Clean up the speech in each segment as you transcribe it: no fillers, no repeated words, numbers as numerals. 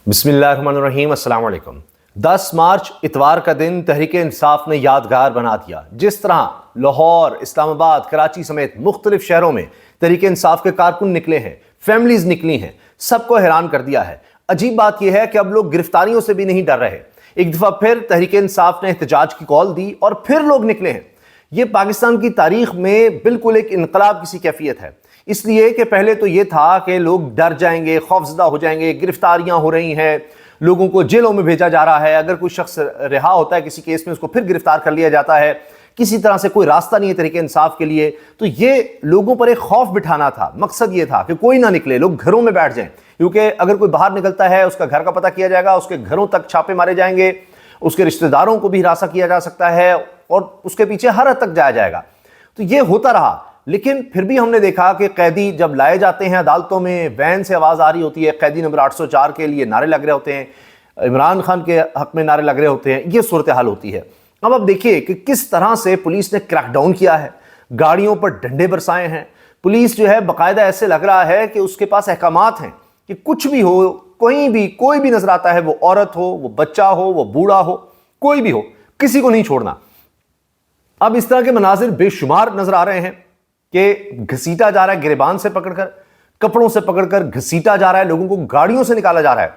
بسم اللہ الرحمن الرحیم۔ السلام علیکم۔ 10 مارچ اتوار کا دن تحریک انصاف نے یادگار بنا دیا۔ جس طرح لاہور، اسلام آباد، کراچی سمیت مختلف شہروں میں تحریک انصاف کے کارکن نکلے ہیں، فیملیز نکلی ہیں، سب کو حیران کر دیا ہے۔ عجیب بات یہ ہے کہ اب لوگ گرفتاریوں سے بھی نہیں ڈر رہے۔ ایک دفعہ پھر تحریک انصاف نے احتجاج کی کال دی اور پھر لوگ نکلے ہیں۔ یہ پاکستان کی تاریخ میں بالکل ایک انقلاب کسی کیفیت ہے، اس لیے کہ پہلے تو یہ تھا کہ لوگ ڈر جائیں گے، خوفزدہ ہو جائیں گے، گرفتاریاں ہو رہی ہیں، لوگوں کو جیلوں میں بھیجا جا رہا ہے، اگر کوئی شخص رہا ہوتا ہے کسی کیس میں اس کو پھر گرفتار کر لیا جاتا ہے، کسی طرح سے کوئی راستہ نہیں ہے تحریک انصاف کے لیے۔ تو یہ لوگوں پر ایک خوف بٹھانا تھا، مقصد یہ تھا کہ کوئی نہ نکلے، لوگ گھروں میں بیٹھ جائیں، کیونکہ اگر کوئی باہر نکلتا ہے اس کا گھر کا پتہ کیا جائے گا، اس کے گھروں تک چھاپے مارے جائیں گے، اس کے رشتہ داروں کو بھی ہراساں کیا جا سکتا ہے اور اس کے پیچھے ہر حد تک جایا جائے گا۔ تو یہ ہوتا رہا، لیکن پھر بھی ہم نے دیکھا کہ قیدی جب لائے جاتے ہیں عدالتوں میں، وین سے آواز آ رہی ہوتی ہے، قیدی نمبر 804 کے لیے نعرے لگ رہے ہوتے ہیں، عمران خان کے حق میں نعرے لگ رہے ہوتے ہیں، یہ صورتحال ہوتی ہے۔ اب دیکھیے کہ کس طرح سے پولیس نے کریک ڈاؤن کیا ہے، گاڑیوں پر ڈنڈے برسائے ہیں۔ پولیس جو ہے باقاعدہ ایسے لگ رہا ہے کہ اس کے پاس احکامات ہیں کہ کچھ بھی ہو، کوئی بھی نظر آتا ہے، وہ عورت ہو، وہ بچہ ہو، وہ بوڑھا ہو، کوئی بھی ہو، کسی کو نہیں چھوڑنا۔ اب اس طرح کے مناظر بے شمار نظر آ رہے ہیں کہ گھسیٹا جا رہا ہے، گریبان سے پکڑ کر، کپڑوں سے پکڑ کر گھسیٹا جا رہا ہے، لوگوں کو گاڑیوں سے نکالا جا رہا ہے۔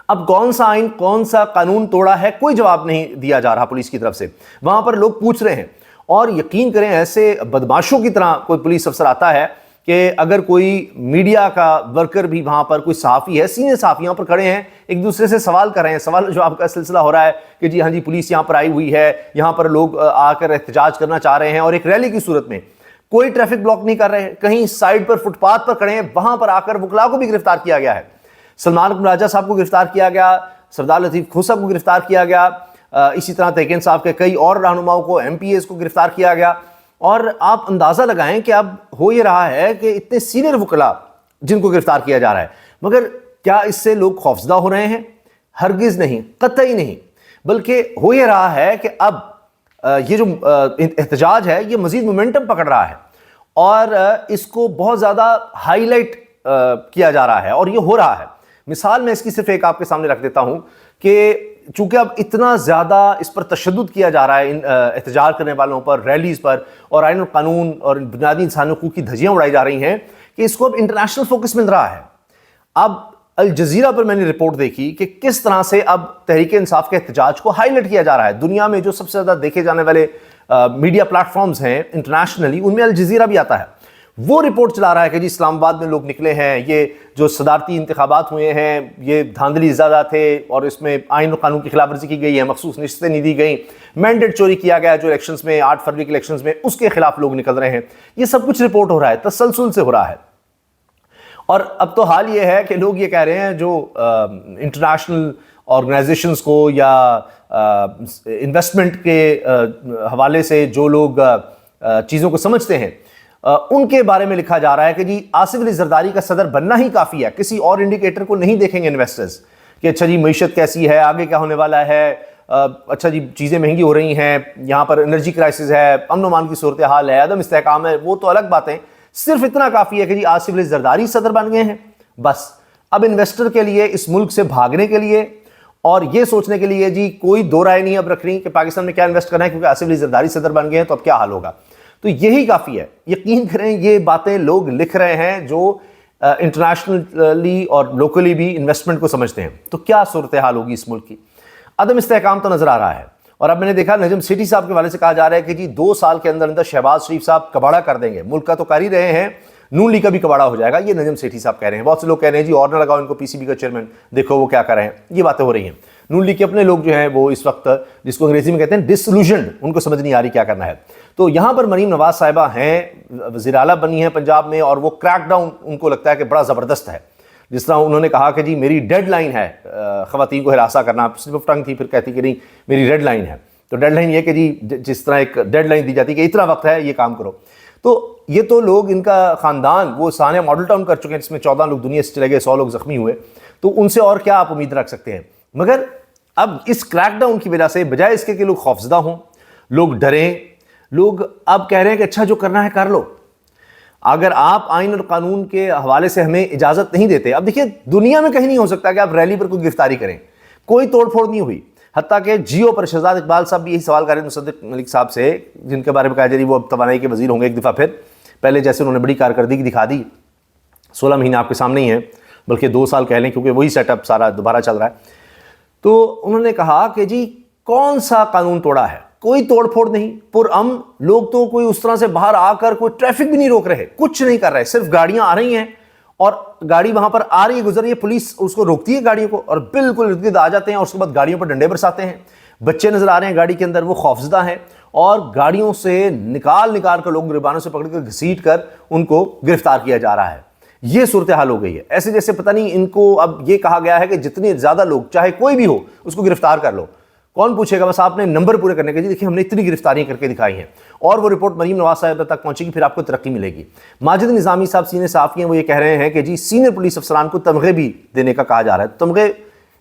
اب کون سا آئین، کون سا قانون توڑا ہے، کوئی جواب نہیں دیا جا رہا پولیس کی طرف سے۔ وہاں پر لوگ پوچھ رہے ہیں، اور یقین کریں ایسے بدماشوں کی طرح کوئی پولیس افسر آتا ہے کہ اگر کوئی میڈیا کا ورکر بھی وہاں پر، کوئی صحافی ہے، سینئر صحافی یہاں پر کھڑے ہیں، ایک دوسرے سے سوال کر رہے ہیں، سوال جواب کا سلسلہ ہو رہا ہے کہ جی ہاں جی پولیس یہاں پر آئی ہوئی ہے، یہاں پر لوگ آ کر احتجاج کرنا چاہ رہے ہیں، اور ایک ریلی کی صورت میں کوئی ٹریفک بلاک نہیں کر رہے، کہیں سائیڈ پر فٹ پاتھ پر کھڑے ہیں، وہاں پر آ کر وکلاء کو بھی گرفتار کیا گیا ہے۔ سلمان اکمل راجہ صاحب کو گرفتار کیا گیا، سردار لطیف کھوسہ کو گرفتار کیا گیا، اسی طرح تحریک انصاف کے کئی اور رہنماؤں کو، ایم پی ایز کو گرفتار کیا گیا۔ اور آپ اندازہ لگائیں کہ اب ہو یہ رہا ہے کہ اتنے سینئر وکلاء جن کو گرفتار کیا جا رہا ہے، مگر کیا اس سے لوگ خوفزدہ ہو رہے ہیں؟ ہرگز نہیں، قطعی نہیں، بلکہ ہو یہ رہا ہے کہ اب یہ جو احتجاج ہے یہ مزید مومنٹم پکڑ رہا ہے اور اس کو بہت زیادہ ہائی لائٹ کیا جا رہا ہے، اور یہ ہو رہا ہے۔ مثال میں اس کی صرف ایک آپ کے سامنے رکھ دیتا ہوں کہ چونکہ اب اتنا زیادہ اس پر تشدد کیا جا رہا ہے، احتجاج کرنے والوں پر، ریلیز پر، اور آئین القانون اور بنیادی انسانی حقوق کی دھجیاں اڑائی جا رہی ہیں، کہ اس کو اب انٹرنیشنل فوکس مل رہا ہے۔ اب الجزیرہ پر میں نے رپورٹ دیکھی کہ کس طرح سے اب تحریک انصاف کے احتجاج کو ہائی لائٹ کیا جا رہا ہے۔ دنیا میں جو سب سے زیادہ دیکھے جانے والے میڈیا پلیٹ فارمز ہیں انٹرنیشنلی، ان میں الجزیرہ بھی آتا ہے۔ وہ رپورٹ چلا رہا ہے کہ جی اسلام آباد میں لوگ نکلے ہیں، یہ جو صدارتی انتخابات ہوئے ہیں یہ دھاندلی زیادہ تھے، اور اس میں آئین و قانون کی خلاف ورزی کی گئی ہے، مخصوص نشستیں نہیں دی گئیں، مینڈیٹ چوری کیا گیا جو الیکشنز میں 8 فروری کے الیکشنز میں، اس کے خلاف لوگ نکل رہے ہیں۔ یہ سب کچھ رپورٹ ہو رہا ہے، تسلسل سے ہو رہا ہے۔ اور اب تو حال یہ ہے کہ لوگ یہ کہہ رہے ہیں، جو انٹرنیشنل آرگنائزیشنز کو یا انویسٹمنٹ کے حوالے سے جو لوگ چیزوں کو سمجھتے ہیں، ان کے بارے میں لکھا جا رہا ہے کہ جی آصف علی زرداری کا صدر بننا ہی کافی ہے، کسی اور انڈیکیٹر کو نہیں دیکھیں گے انویسٹرز کہ اچھا جی معیشت کیسی ہے، آگے کیا ہونے والا ہے، اچھا جی چیزیں مہنگی ہو رہی ہیں، یہاں پر انرجی کرائسس ہے، امن و امان کی صورتحال ہے، عدم استحکام ہے، وہ تو الگ باتیں۔ صرف اتنا کافی ہے کہ جی آصف علی زرداری صدر بن گئے ہیں، بس۔ اب انویسٹر کے لیے اس ملک سے بھاگنے کے لیے اور یہ سوچنے کے لیے جی کوئی دو رائے نہیں اب رکھنی کہ پاکستان میں کیا انویسٹ کرنا ہے، کیونکہ آصف علی زرداری صدر بن گئے ہیں تو اب کیا حال ہوگا۔ تو یہی کافی ہے، یقین کریں یہ باتیں لوگ لکھ رہے ہیں جو انٹرنیشنلی اور لوکلی بھی انویسٹمنٹ کو سمجھتے ہیں۔ تو کیا صورتحال ہوگی اس ملک کی؟ عدم استحکام تو نظر آ رہا ہے، اور اب میں نے دیکھا نجم سیٹھی صاحب کے والے سے کہا جا رہا ہے کہ جی 2 سال کے اندر اندر شہباز شریف صاحب کباڑہ کر دیں گے، ملک کا تو کر ہی رہے ہیں، نون لیگ کا بھی کباڑہ ہو جائے گا، یہ نجم سیٹھی صاحب کہہ رہے ہیں۔ بہت سے لوگ کہہ رہے ہیں جی اور نہ لگاؤ ان کو پی سی بی کا چیئرمین، دیکھو وہ کیا کر رہے ہیں، یہ باتیں ہو رہی ہیں۔ نون لیگ کے اپنے لوگ جو ہیں وہ اس وقت جس کو انگریزی میں کہتے ہیں ڈسلوژنڈ، ان کو سمجھ نہیں آ رہی کیا کرنا ہے۔ تو یہاں پر مریم نواز صاحبہ ہیں، وزیر اعلیٰ بنی ہیں پنجاب میں، اور وہ کریک ڈاؤن ان کو لگتا ہے کہ بڑا زبردست ہے۔ جس طرح انہوں نے کہا کہ جی میری ڈیڈ لائن ہے خواتین کو ہراساں کرنا، صرف آف ٹنگ تھی، پھر کہتی کہ نہیں میری ریڈ لائن ہے۔ تو ڈیڈ لائن یہ کہ جی جس طرح ایک ڈیڈ لائن دی جاتی ہے کہ اتنا وقت ہے یہ کام کرو، تو یہ تو لوگ ان کا خاندان وہ سانحہ ماڈل ٹاؤن کر چکے ہیں جس میں 14 لوگ دنیا سے چلے گئے، 100 لوگ زخمی ہوئے، تو ان سے اور کیا آپ امید رکھ سکتے ہیں۔ مگر اب اس کریک ڈاؤن کی وجہ سے بجائے اس کے کہ لوگ خوفزدہ ہوں، لوگ ڈریں، لوگ اب کہہ رہے ہیں کہ اچھا جو کرنا ہے کر لو۔ اگر آپ آئین اور قانون کے حوالے سے ہمیں اجازت نہیں دیتے، اب دیکھیے دنیا میں کہیں نہیں ہو سکتا کہ آپ ریلی پر کوئی گرفتاری کریں، کوئی توڑ پھوڑ نہیں ہوئی، حتیٰ کہ جیو پر شہزاد اقبال صاحب بھی یہی سوال کر رہے ہیں مصدق ملک صاحب سے، جن کے بارے میں کہا جا رہی وہ اب توانائی کے وزیر ہوں گے ایک دفعہ پھر، پہلے جیسے انہوں نے بڑی کارکردگی دکھا دی، 16 مہینے آپ کے سامنے ہی ہیں، بلکہ 2 سال کہہ لیں کیونکہ وہی سیٹ اپ سارا دوبارہ چل رہا ہے۔ تو انہوں نے کہا کہ جی کون سا قانون توڑا ہے، کوئی توڑ پھوڑ نہیں، پرامن لوگ، تو کوئی اس طرح سے باہر آ کر کوئی ٹریفک بھی نہیں روک رہے، کچھ نہیں کر رہے، صرف گاڑیاں آ رہی ہیں اور گاڑی وہاں پر آ رہی ہے، گزر رہی ہے، پولیس اس کو روکتی ہے گاڑیوں کو اور بالکل ارد گرد آ جاتے ہیں اور اس کے بعد گاڑیوں پر ڈنڈے برساتے ہیں، بچے نظر آ رہے ہیں گاڑی کے اندر، وہ خوفزدہ ہیں اور گاڑیوں سے نکال کر لوگ گریبانوں سے پکڑ کر گھسیٹ کر ان کو گرفتار کیا جا رہا ہے۔ یہ صورتحال ہو گئی ہے، ایسے جیسے پتہ نہیں ان کو اب یہ کہا گیا ہے کہ جتنے زیادہ لوگ چاہے کوئی بھی ہو اس کو گرفتار کر لو، کون پوچھے گا، بس آپ نے نمبر پورے کرنے کے، جی دیکھیں ہم نے اتنی گرفتاریاں کر کے دکھائی ہیں، اور وہ رپورٹ مریم نواز صاحب تک پہنچے گی، پھر آپ کو ترقی ملے گی۔ ماجد نظامی صاحب سینئر صحافی ہیں، وہ یہ کہہ رہے ہیں کہ جی سینئر پولیس افسران کو تمغے بھی دینے کا کہا جا رہا ہے، تمغے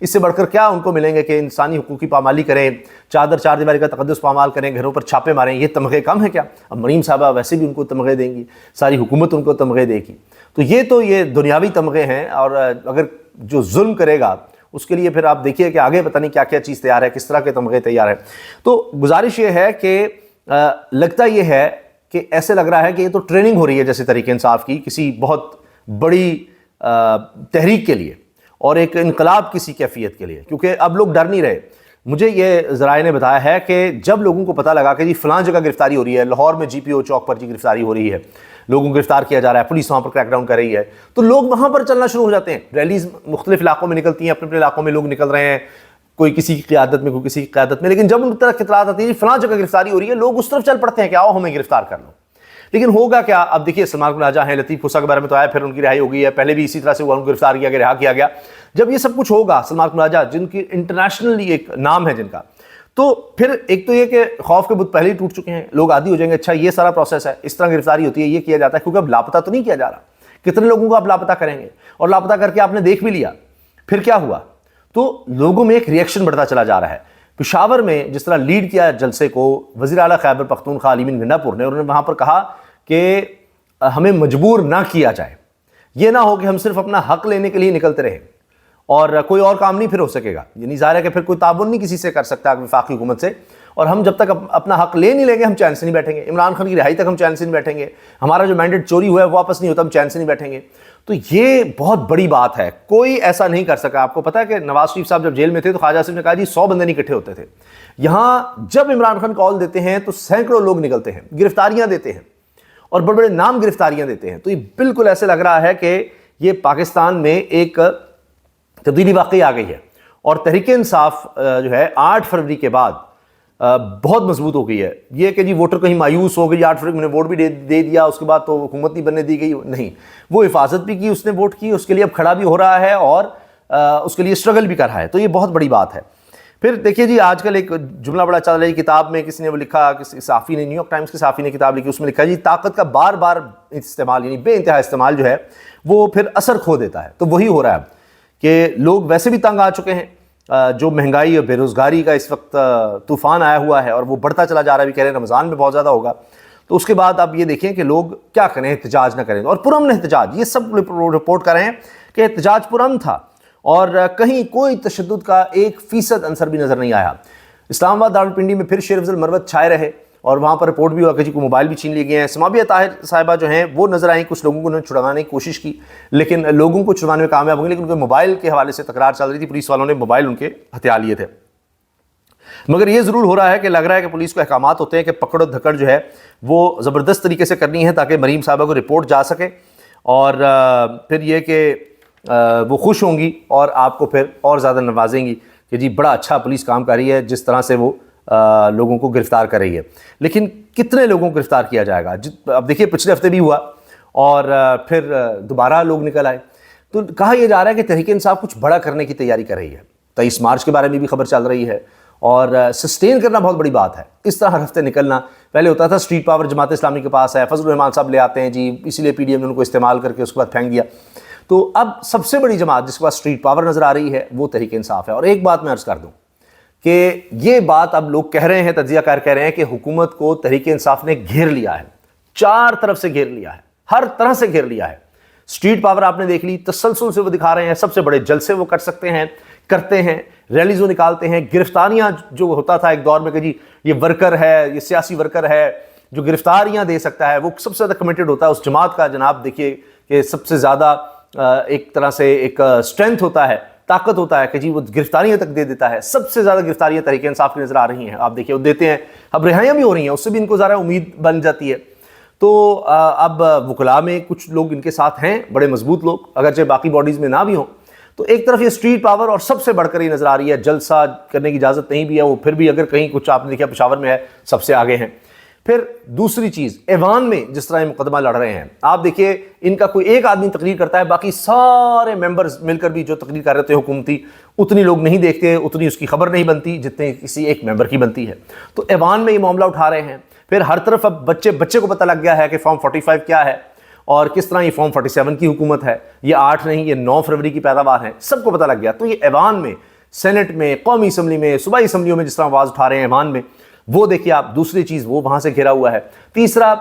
اس سے بڑھ کر کیا ان کو ملیں گے کہ انسانی حقوق کی پامالی کریں، چادر چار دیواری کا تقدس پامال کریں، گھروں پر چھاپے ماریں، یہ تمغے کم ہے کیا؟ اب مریم صاحبہ ویسے بھی ان کو تمغے دیں گی، ساری حکومت ان کو تمغے دے گی، تو یہ دنیاوی تمغے ہیں، اور اگر جو ظلم کرے گا اس کے لیے پھر آپ دیکھیے کہ آگے پتہ نہیں کیا کیا چیز تیار ہے، کس طرح کے تمغے تیار ہے۔ تو گزارش یہ ہے کہ لگتا یہ ہے کہ ایسے لگ رہا ہے کہ یہ تو ٹریننگ ہو رہی ہے جیسے تحریک انصاف کی کسی بہت بڑی تحریک کے لیے اور ایک انقلاب کسی کیفیت کے لیے، کیونکہ اب لوگ ڈر نہیں رہے۔ مجھے یہ ذرائع نے بتایا ہے کہ جب لوگوں کو پتہ لگا کہ جی فلاں جگہ گرفتاری ہو رہی ہے، لاہور میں جی پی او چوک پر جی گرفتاری ہو رہی ہے، لوگوں کو گرفتار کیا جا رہا ہے، پولیس وہاں پر کریک ڈاؤن کر رہی ہے، تو لوگ وہاں پر چلنا شروع ہو جاتے ہیں، ریلیز مختلف علاقوں میں نکلتی ہیں، اپنے اپنے علاقوں میں لوگ نکل رہے ہیں، کوئی کسی کی قیادت میں، کوئی کسی کی قیادت میں، لیکن جب ان طرح اطلاعات آتی ہے فلاں جگہ گرفتاری ہو رہی ہے، لوگ اس طرف چل پڑتے ہیں کہ آؤ ہمیں گرفتار کر لو۔ لیکن ہوگا کیا؟ اب دیکھیے سلمان راجہ ہیں، لطیف پھوسا کے بارے میں تو آیا، پھر ان کی رہائی ہو گئی ہے، پہلے بھی اسی طرح سے ان کو گرفتار کیا گیا، رہا کیا گیا۔ جب یہ سب کچھ ہوگا، سلمان راجہ جن کی انٹرنیشنلی ایک نام ہے جن کا، تو پھر ایک تو یہ کہ خوف کے بت پہلے ہی ٹوٹ چکے ہیں، لوگ عادی ہو جائیں گے، اچھا یہ سارا پروسیس ہے، اس طرح گرفتاری ہوتی ہے، یہ کیا جاتا ہے، کیونکہ اب لاپتہ تو نہیں کیا جا رہا، کتنے لوگوں کو آپ لاپتہ کریں گے، اور لاپتہ کر کے آپ نے دیکھ بھی لیا، پھر کیا ہوا؟ تو لوگوں میں ایک ریئیکشن بڑھتا چلا جا رہا ہے۔ پشاور میں جس طرح لیڈ کیا جلسے کو وزیر اعلیٰ خیبر پختونخوا علی امین گنڈا پور نے، انہوں نے وہاں پر کہا کہ ہمیں مجبور نہ کیا جائے، یہ نہ ہو کہ ہم صرف اپنا حق لینے کے لیے نکلتے رہیں اور کوئی اور کام نہیں پھر ہو سکے گا، یعنی ظاہر ہے کہ پھر کوئی تعاون نہیں کسی سے کر سکتا وفاقی حکومت سے، اور ہم جب تک اپنا حق لے نہیں لیں گے ہم چین سے نہیں بیٹھیں گے، عمران خان کی رہائی تک ہم چین سے نہیں بیٹھیں گے، ہمارا جو مینڈیٹ چوری ہوا ہے وہ واپس نہیں ہوتا، ہم چین سے نہیں بیٹھیں گے۔ تو یہ بہت بڑی بات ہے، کوئی ایسا نہیں کر سکا۔ آپ کو پتا ہے کہ نواز شریف صاحب جب جیل میں تھے تو خواجہ آصف نے کہا جی 100 بندے نہیں اکٹھے ہوتے تھے، یہاں جب عمران خان کال دیتے ہیں تو سینکڑوں لوگ نکلتے ہیں، گرفتاریاں دیتے ہیں، اور بڑے بڑے نام گرفتاریاں دیتے ہیں۔ تو یہ بالکل ایسے لگ رہا ہے کہ یہ پاکستان میں ایک تبدیلی واقعی آ گئی ہے، اور تحریک انصاف جو ہے 8 فروری کے بعد بہت مضبوط ہو گئی ہے۔ یہ کہ جی ووٹر کہیں مایوس ہو گئی، 8 فروری میں نے ووٹ بھی دے دیا، اس کے بعد تو حکومت نہیں بننے دی گئی، نہیں، وہ حفاظت بھی کی، اس نے ووٹ کی، اس کے لیے اب کھڑا بھی ہو رہا ہے اور اس کے لیے اسٹرگل بھی کر رہا ہے، تو یہ بہت بڑی بات ہے۔ پھر دیکھیے جی آج کل ایک جملہ بڑا چل رہا ہے، کتاب میں کسی نے وہ لکھا، کسی صحافی نے، نیو یارک ٹائمز کے صحافی نے کتاب لکھی، اس میں لکھا جی طاقت کا بار بار استعمال، یعنی بے انتہا استعمال جو ہے وہ پھر اثر کھو دیتا ہے۔ تو وہی ہو رہا ہے کہ لوگ ویسے بھی تنگ آ چکے ہیں، جو مہنگائی اور بے روزگاری کا اس وقت طوفان آیا ہوا ہے اور وہ بڑھتا چلا جا رہا ہے، بھی کہہ رہے ہیں رمضان میں بہت زیادہ ہوگا، تو اس کے بعد آپ یہ دیکھیں کہ لوگ کیا کریں، احتجاج نہ کریں، اور پرامن احتجاج، یہ سب رپورٹ کر رہے ہیں کہ احتجاج پرامن تھا اور کہیں کوئی تشدد کا 1% عنصر بھی نظر نہیں آیا۔ اسلام آباد راولپنڈی میں پھر شیر افضل مروت چھائے رہے اور وہاں پر رپورٹ بھی ہوا کہ جی کو موبائل بھی چھین لیے گئے ہیں۔ سمابیہ طاہر صاحبہ جو ہیں وہ نظر آئیں، کچھ لوگوں کو انہوں نے چھڑوانے کی کوشش کی، لیکن لوگوں کو چھڑوانے میں کامیاب ہو گئے، لیکن ان کے موبائل کے حوالے سے تکرار چل رہی تھی، پولیس والوں نے موبائل ان کے ہتھیار لیے تھے۔ مگر یہ ضرور ہو رہا ہے کہ لگ رہا ہے کہ پولیس کو احکامات ہوتے ہیں کہ پکڑ و دھکڑ جو ہے وہ زبردست طریقے سے کرنی ہے تاکہ مریم صاحبہ کو رپورٹ جا سکے، اور پھر یہ کہ وہ خوش ہوں گی اور آپ کو پھر اور زیادہ نوازیں گی کہ جی بڑا اچھا پولیس کام کر رہی ہے جس طرح سے وہ لوگوں کو گرفتار کر رہی ہے۔ لیکن کتنے لوگوں کو گرفتار کیا جائے گا؟ اب دیکھیے پچھلے ہفتے بھی ہوا اور پھر دوبارہ لوگ نکل آئے، تو کہا یہ جا رہا ہے کہ تحریک انصاف کچھ بڑا کرنے کی تیاری کر رہی ہے۔ 23 مارچ کے بارے میں بھی خبر چل رہی ہے، اور سسٹین کرنا بہت بڑی بات ہے، اس طرح ہر ہفتے نکلنا۔ پہلے ہوتا تھا اسٹریٹ پاور جماعت اسلامی کے پاس ہے، فضل الرحمان صاحب لے آتے ہیں جی، اسی لیے پی ڈی ایم نے ان کو استعمال کر کے اس کے بعد پھینک دیا۔ تو اب سب سے بڑی جماعت جس کے پاس اسٹریٹ پاور نظر آ رہی ہے وہ تحریک انصاف ہے۔ اور ایک بات میں عرض کر دوں کہ یہ بات اب لوگ کہہ رہے ہیں، تجزیہ کار کہہ رہے ہیں کہ حکومت کو تحریک انصاف نے گھیر لیا ہے، 4 طرف سے گھیر لیا ہے، ہر طرح سے گھیر لیا ہے. اسٹریٹ پاور آپ نے دیکھ لی, تسلسل سے وہ دکھا رہے ہیں, سب سے بڑے جلسے وہ کر سکتے ہیں, کرتے ہیں, ریلیز وہ نکالتے ہیں. گرفتاریاں جو ہوتا تھا ایک دور میں کہ جی یہ ورکر ہے, یہ سیاسی ورکر ہے جو گرفتاریاں دے سکتا ہے, وہ سب سے زیادہ کمیٹڈ ہوتا ہے اس جماعت کا. جناب دیکھیے کہ سب سے زیادہ ایک طرح سے ایک اسٹرینتھ ہوتا ہے, طاقت ہوتا ہے کہ جی وہ گرفتاریاں تک دے دیتا ہے. سب سے زیادہ گرفتاریاں تحریک انصاف کی نظر آ رہی ہیں. آپ دیکھیے وہ دیتے ہیں, اب رہائیاں بھی ہو رہی ہیں, اس سے بھی ان کو ذرا امید بن جاتی ہے. تو اب وکلاء میں کچھ لوگ ان کے ساتھ ہیں, بڑے مضبوط لوگ, اگرچہ باقی باڈیز میں نہ بھی ہوں. تو ایک طرف یہ اسٹریٹ پاور اور سب سے بڑھ کر یہ نظر آ رہی ہے, جلسہ کرنے کی اجازت نہیں بھی ہے, وہ پھر بھی اگر کہیں کچھ آپ نے دیکھا پشاور میں ہے سب سے آگے ہیں. پھر دوسری چیز, ایوان میں جس طرح یہ مقدمہ لڑ رہے ہیں, آپ دیکھیے ان کا کوئی ایک آدمی تقریر کرتا ہے, باقی سارے ممبرز مل کر بھی جو تقریر کر رہے تھے حکومتی, اتنی لوگ نہیں دیکھتے, اتنی اس کی خبر نہیں بنتی جتنے کسی ایک ممبر کی بنتی ہے. تو ایوان میں یہ معاملہ اٹھا رہے ہیں. پھر ہر طرف اب بچے کو پتہ لگ گیا ہے کہ فارم 45 کیا ہے اور کس طرح یہ فارم 47 کی حکومت ہے, یہ 8 نہیں یہ 9 فروری کی پیداوار ہے, سب کو پتہ لگ گیا. تو یہ ایوان میں, سینٹ میں, قومی اسمبلی میں, صوبائی اسمبلیوں میں جس طرح آواز اٹھا رہے ہیں ایوان میں, وہ دیکھیے آپ. دوسری چیز وہ وہاں سے گھرا ہوا ہے. تیسرا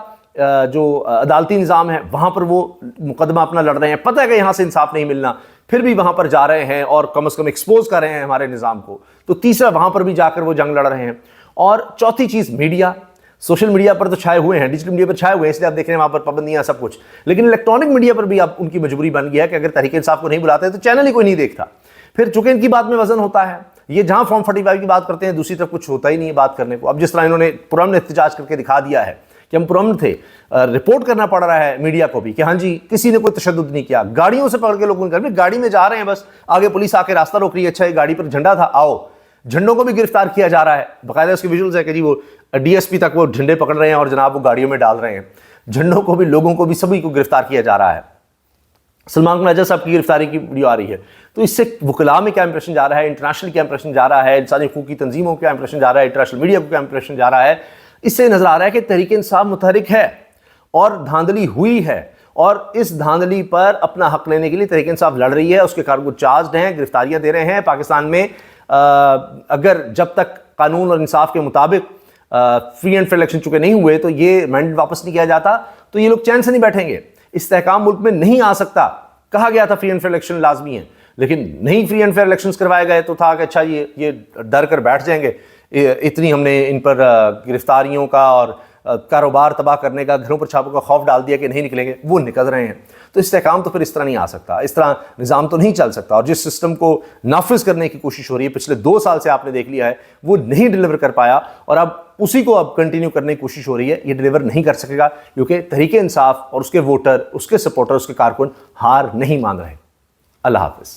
جو عدالتی نظام ہے وہاں پر وہ مقدمہ اپنا لڑ رہے ہیں, پتہ ہے کہ یہاں سے انصاف نہیں ملنا, پھر بھی وہاں پر جا رہے ہیں اور کم از کم ایکسپوز کر رہے ہیں ہمارے نظام کو. تو تیسرا وہاں پر بھی جا کر وہ جنگ لڑ رہے ہیں. اور چوتھی چیز میڈیا, سوشل میڈیا پر تو چھائے ہوئے ہیں, ڈیجیٹل میڈیا پر چھائے ہوئے ہیں, اس لیے آپ دیکھ رہے ہیں وہاں پر پابندیاں سب کچھ. لیکن الیکٹرانک میڈیا پر بھی اب ان کی مجبوری بن گیا ہے کہ اگر تحریک انصاف کو نہیں بلاتے تو چینل ہی کوئی نہیں دیکھتا. پھر چونکہ ان کی بات میں وزن ہوتا ہے, یہ جہاں فارم 45 کی بات کرتے ہیں دوسری طرف کچھ ہوتا ہی نہیں ہے بات کرنے کو. اب جس طرح انہوں نے پرامن احتجاج کر کے دکھا دیا ہے کہ ہم پرامن تھے, رپورٹ کرنا پڑ رہا ہے میڈیا کو بھی کہ ہاں جی کسی نے کوئی تشدد نہیں کیا, گاڑیوں سے پکڑ کے لوگوں نے, گاڑی میں جا رہے ہیں بس, آگے پولیس آ کے راستہ روک رہی ہے, اچھا یہ گاڑی پر جھنڈا تھا آؤ, جھنڈوں کو بھی گرفتار کیا جا رہا ہے. باقاعدہ اس کے ویژولز ہے کہ جی وہ ڈی ایس پی تک وہ جھنڈے پکڑ رہے ہیں اور جناب وہ گاڑیوں میں ڈال رہے ہیں. جھنڈوں کو بھی, لوگوں کو بھی, سبھی کو گرفتار کیا جا رہا ہے. سلمان نجار صاحب کی گرفتاری کی ویڈیو آ رہی ہے. تو اس سے وکلاء میں کیا امپریشن جا رہا ہے, انٹرنیشنل کیا امپریشن جا رہا ہے, انسانی حقوق کی تنظیموں کیا امپریشن جا رہا ہے, انٹرنیشنل میڈیا کو کیا امپریشن جا رہا ہے. اس سے نظر آ رہا ہے کہ تحریک انصاف متحرک ہے اور دھاندلی ہوئی ہے, اور اس دھاندلی پر اپنا حق لینے کے لیے تحریک انصاف لڑ رہی ہے. اس کے کارکن چارجڈ ہیں, گرفتاریاں دے رہے ہیں. پاکستان میں اگر جب تک قانون اور انصاف کے مطابق فری اینڈ فیئر الیکشن چکے نہیں ہوئے تو یہ مینڈیٹ واپس نہیں کیا جاتا, تو یہ لوگ چین سے نہیں بیٹھیں گے. استحکام ملک میں نہیں آ سکتا. کہا گیا تھا فری اینڈ فیئر الیکشن لازمی ہیں, لیکن نہیں فری اینڈ فیئر الیکشنز کروائے گئے تو تھا کہ اچھا یہ ڈر کر بیٹھ جائیں گے, اتنی ہم نے ان پر گرفتاریوں کا اور کاروبار تباہ کرنے کا, گھروں پر چھاپوں کا خوف ڈال دیا کہ نہیں نکلیں گے. وہ نکل رہے ہیں. تو استحکام تو پھر اس طرح نہیں آ سکتا, اس طرح نظام تو نہیں چل سکتا. اور جس سسٹم کو نافذ کرنے کی کوشش ہو رہی ہے پچھلے 2 سال سے آپ نے دیکھ لیا ہے, وہ نہیں ڈیلیور کر پایا, اور اب اسی کو اب کنٹینیو کرنے کی کوشش ہو رہی ہے. یہ ڈیلیور نہیں کر سکے گا کیونکہ تحریک انصاف اور اس کے ووٹر, اس کے سپورٹر, اس کے کارکن ہار نہیں مان رہے. اللہ حافظ.